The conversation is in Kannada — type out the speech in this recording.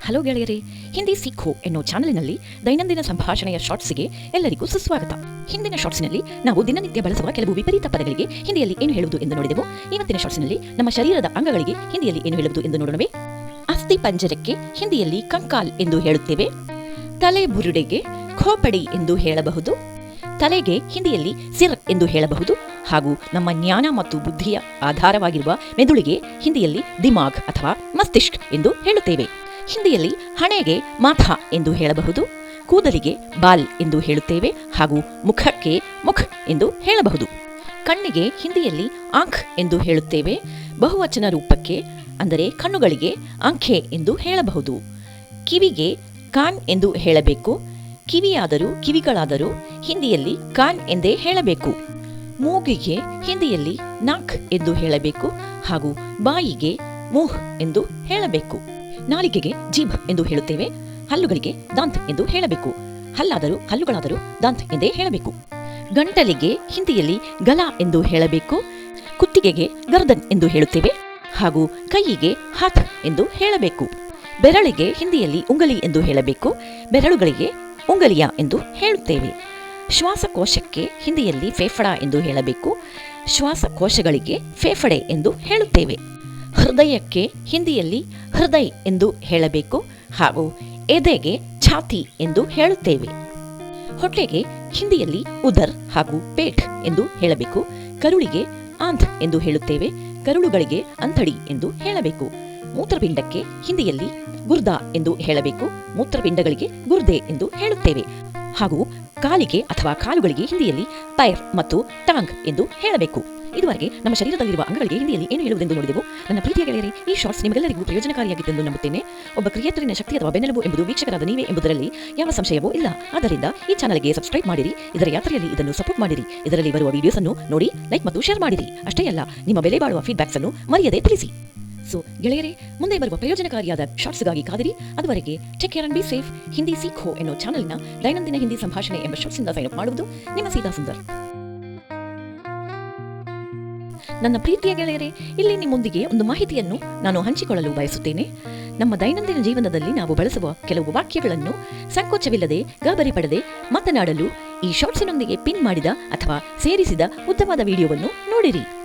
ಹಲೋ ಗೆಳೆಯರೇ, ಹಿಂದಿ ಸಿಖೋ ಎನ್ನೋ ಚಾನಲಿನಲ್ಲಿ ದೈನಂದಿನ ಸಂಭಾಷಣೆಯ ಶಾರ್ಟ್ಸ್ಗೆ ಎಲ್ಲರಿಗೂ ಸುಸ್ವಾಗತ. ಹಿಂದಿನ ಶಾರ್ಟ್ಸ್ನಲ್ಲಿ ನಾವು ದಿನನಿತ್ಯ ಬಳಸುವ ಕೆಲವು ವಿಪರೀತ ಪದಗಳಿಗೆ ಹಿಂದಿಯಲ್ಲಿ ಏನು ಹೇಳುವುದು ಎಂದು ನೋಡಿದೆವು. ಇವತ್ತಿನ ಶಾರ್ಟ್ಸ್ನಲ್ಲಿ ನಮ್ಮ ಶರೀರದ ಅಂಗಗಳಿಗೆ ಹಿಂದಿಯಲ್ಲಿ ಏನು ಹೇಳುವುದು ಎಂದು ನೋಡೋಣವೇ. ಅಸ್ಥಿ ಪಂಜರಕ್ಕೆ ಹಿಂದಿಯಲ್ಲಿ ಕಂಕಾಲ್ ಎಂದು ಹೇಳುತ್ತೇವೆ. ತಲೆ ಬುರುಡೆಗೆ ಖೋಪಡಿ ಎಂದು ಹೇಳಬಹುದು. ತಲೆಗೆ ಹಿಂದಿಯಲ್ಲಿ ಸಿರ್ ಎಂದು ಹೇಳಬಹುದು. ಹಾಗೂ ನಮ್ಮ ಜ್ಞಾನ ಮತ್ತು ಬುದ್ಧಿಯ ಆಧಾರವಾಗಿರುವ ಮೆದುಳಿಗೆ ಹಿಂದಿಯಲ್ಲಿ ದಿಮಾಗ್ ಅಥವಾ ಮಸ್ತಿಷ್ಕ್ ಎಂದು ಹೇಳುತ್ತೇವೆ. ಹಿಂದಿಯಲ್ಲಿ ಹಣೆಗೆ ಮಾಥಾ ಎಂದು ಹೇಳಬಹುದು. ಕೂದಲಿಗೆ ಬಾಲ್ ಎಂದು ಹೇಳುತ್ತೇವೆ. ಹಾಗೂ ಮುಖಕ್ಕೆ ಮುಖ್ ಎಂದು ಹೇಳಬಹುದು. ಕಣ್ಣಿಗೆ ಹಿಂದಿಯಲ್ಲಿ ಆಂಖ್ ಎಂದು ಹೇಳುತ್ತೇವೆ. ಬಹುವಚನ ರೂಪಕ್ಕೆ ಅಂದರೆ ಕಣ್ಣುಗಳಿಗೆ ಆಂಖೆ ಎಂದು ಹೇಳಬಹುದು. ಕಿವಿಗೆ ಕಾನ್ ಎಂದು ಹೇಳಬೇಕು. ಕಿವಿಯಾದರೂ ಕಿವಿಗಳಾದರೂ ಹಿಂದಿಯಲ್ಲಿ ಕಾನ್ ಎಂದೇ ಹೇಳಬೇಕು. ಮೂಗಿಗೆ ಹಿಂದಿಯಲ್ಲಿ ನಾಕ್ ಎಂದು ಹೇಳಬೇಕು. ಹಾಗೂ ಬಾಯಿಗೆ ಮುಹ್ ಎಂದು ಹೇಳಬೇಕು. ನಾಲಿಗೆಗೆ ಜೀಭ್ ಎಂದು ಹೇಳುತ್ತೇವೆ. ಹಲ್ಲುಗಳಿಗೆ ದಾಂತ್ ಎಂದು ಹೇಳಬೇಕು. ಹಲ್ಲಾದರೂ ಹಲ್ಲುಗಳಾದರೂ ದಾಂತ್ ಎಂದೇ ಹೇಳಬೇಕು. ಗಂಟಲಿಗೆ ಹಿಂದಿಯಲ್ಲಿ ಗಲಾ ಎಂದು ಹೇಳಬೇಕು. ಕುತ್ತಿಗೆಗೆ ಗರ್ದನ್ ಎಂದು ಹೇಳುತ್ತೇವೆ. ಹಾಗೂ ಕೈಯಿಗೆ ಹಾತ್ ಎಂದು ಹೇಳಬೇಕು. ಬೆರಳಿಗೆ ಹಿಂದಿಯಲ್ಲಿ ಉಂಗಲಿ ಎಂದು ಹೇಳಬೇಕು. ಬೆರಳುಗಳಿಗೆ ಉಂಗಲಿಯ ಎಂದು ಹೇಳುತ್ತೇವೆ. ಶ್ವಾಸಕೋಶಕ್ಕೆ ಹಿಂದಿಯಲ್ಲಿ ಫೇಫಡಾ ಎಂದು ಹೇಳಬೇಕು. ಶ್ವಾಸಕೋಶಗಳಿಗೆ ಫೇಫಡೆ ಎಂದು ಹೇಳುತ್ತೇವೆ. ಹೃದಯಕ್ಕೆ ಹಿಂದಿಯಲ್ಲಿ ಹೃದಯ್ ಎಂದು ಹೇಳಬೇಕು. ಹಾಗೂ ಎದೆಗೆ ಛಾತಿ ಎಂದು ಹೇಳುತ್ತೇವೆ. ಹೊಟ್ಟೆಗೆ ಹಿಂದಿಯಲ್ಲಿ ಉದರ್ ಹಾಗೂ ಪೇಟ್ ಎಂದು ಹೇಳಬೇಕು. ಕರುಳಿಗೆ ಆಂತ್ ಎಂದು ಹೇಳುತ್ತೇವೆ. ಕರುಳುಗಳಿಗೆ ಅಂಥಡಿ ಎಂದು ಹೇಳಬೇಕು. ಮೂತ್ರಪಿಂಡಕ್ಕೆ ಹಿಂದಿಯಲ್ಲಿ ಗುರ್ದಾ ಎಂದು ಹೇಳಬೇಕು. ಮೂತ್ರಪಿಂಡಗಳಿಗೆ ಗುರ್ದೆ ಎಂದು ಹೇಳುತ್ತೇವೆ. ಹಾಗೂ ಕಾಲಿಗೆ ಅಥವಾ ಕಾಲುಗಳಿಗೆ ಹಿಂದಿಯಲ್ಲಿ ಪೈರ್ ಮತ್ತು ಟಾಂಗ್ ಎಂದು ಹೇಳಬೇಕು. ಇದುವರೆಗೆ ನಮ್ಮ ಶರೀರದಲ್ಲಿರುವ ಅಂಗಗಳಿಗೆ ಹಿಂದಿಯಲ್ಲಿ ಏನು ಹೇಳುವುದೆಂದು ನೋಡಿದೆವು. ನನ್ನ ಪ್ರೀತಿಯ ಗೆಳೆಯರೇ, ಈ ಶಾರ್ಟ್ಸ್ ನಿಮಗೆಲ್ಲರಿಗೂ ಪ್ರಯೋಜನಕಾರಿಯಾಗಿತ್ತೆಂದು ನಂಬುತ್ತೇನೆ. ಒಬ್ಬ ಕ್ರಿಯೇಟರಿನ ಶಕ್ತಿ ಅಥವಾ ಬೆನ್ನೆಲುಬು ಎಂಬುದು ವೀಕ್ಷಕರಾದ ನೀವೇ ಎಂಬುದರಲ್ಲಿ ಯಾವ ಸಂಶಯವೂ ಇಲ್ಲ. ಆದ್ದರಿಂದ ಈ ಚಾನಲ್ಗೆ ಸಬ್ಸ್ಕ್ರೈಬ್ ಮಾಡಿರಿ. ಇದರ ಯಾತ್ರೆಯಲ್ಲಿ ಇದನ್ನು ಸಪೋರ್ಟ್ ಮಾಡಿರಿ. ಇದರಲ್ಲಿ ಬರುವ ವಿಡಿಯೋಸ್ ಅನ್ನು ನೋಡಿ ಲೈಕ್ ಮತ್ತು ಶೇರ್ ಮಾಡಿರಿ. ಅಷ್ಟೇ ಅಲ್ಲ, ನಿಮ್ಮ ಬೆಲೆ ಬಾಳುವ ಫೀಡ್ಬ್ಯಾಕ್ಸ್ ಅನ್ನು ಮರೆಯದೆ ತಿಳಿಸಿ. ಸೊ ಗೆಳೆಯರೇ, ಮುಂದೆ ಬರುವ ಪ್ರಯೋಜನಕಾರಿಯಾದ ಶಾರ್ಟ್ಸ್ಗಾಗಿ ಕಾದಿರಿ. ಅದುವರೆಗೆ take care and be safe. Hindi ಸಿಖೋ ಎನ್ನೋ ಚಾನಲ್ನ ದೈನಂದಿನ ಹಿಂದಿ ಸಂಭಾಷಣೆ ಎಂಬ ಶಾರ್ಟ್ಸ್ ಇಂದ ಸೈನ್ ಅಪ್ ಮಾಡುವುದು ನಿಮ್ಮ ಸೀತಾ ಸುಂದರ್. ನನ್ನ ಪ್ರೀತಿಯ ಗೆಳೆಯರೇ, ಇಲ್ಲಿ ನಿಮ್ಮೊಂದಿಗೆ ಒಂದು ಮಾಹಿತಿಯನ್ನು ನಾನು ಹಂಚಿಕೊಳ್ಳಲು ಬಯಸುತ್ತೇನೆ. ನಮ್ಮ ದೈನಂದಿನ ಜೀವನದಲ್ಲಿ ನಾವು ಬಳಸುವ ಕೆಲವು ವಾಕ್ಯಗಳನ್ನು ಸಂಕೋಚವಿಲ್ಲದೆ ಗಾಬರಿ ಪಡದೆ ಮಾತನಾಡಲು ಈ ಶಾರ್ಟ್ಸಿನೊಂದಿಗೆ ಪಿನ್ ಮಾಡಿದ ಅಥವಾ ಸೇರಿಸಿದ ಉತ್ತಮವಾದ ವಿಡಿಯೋವನ್ನು ನೋಡಿರಿ.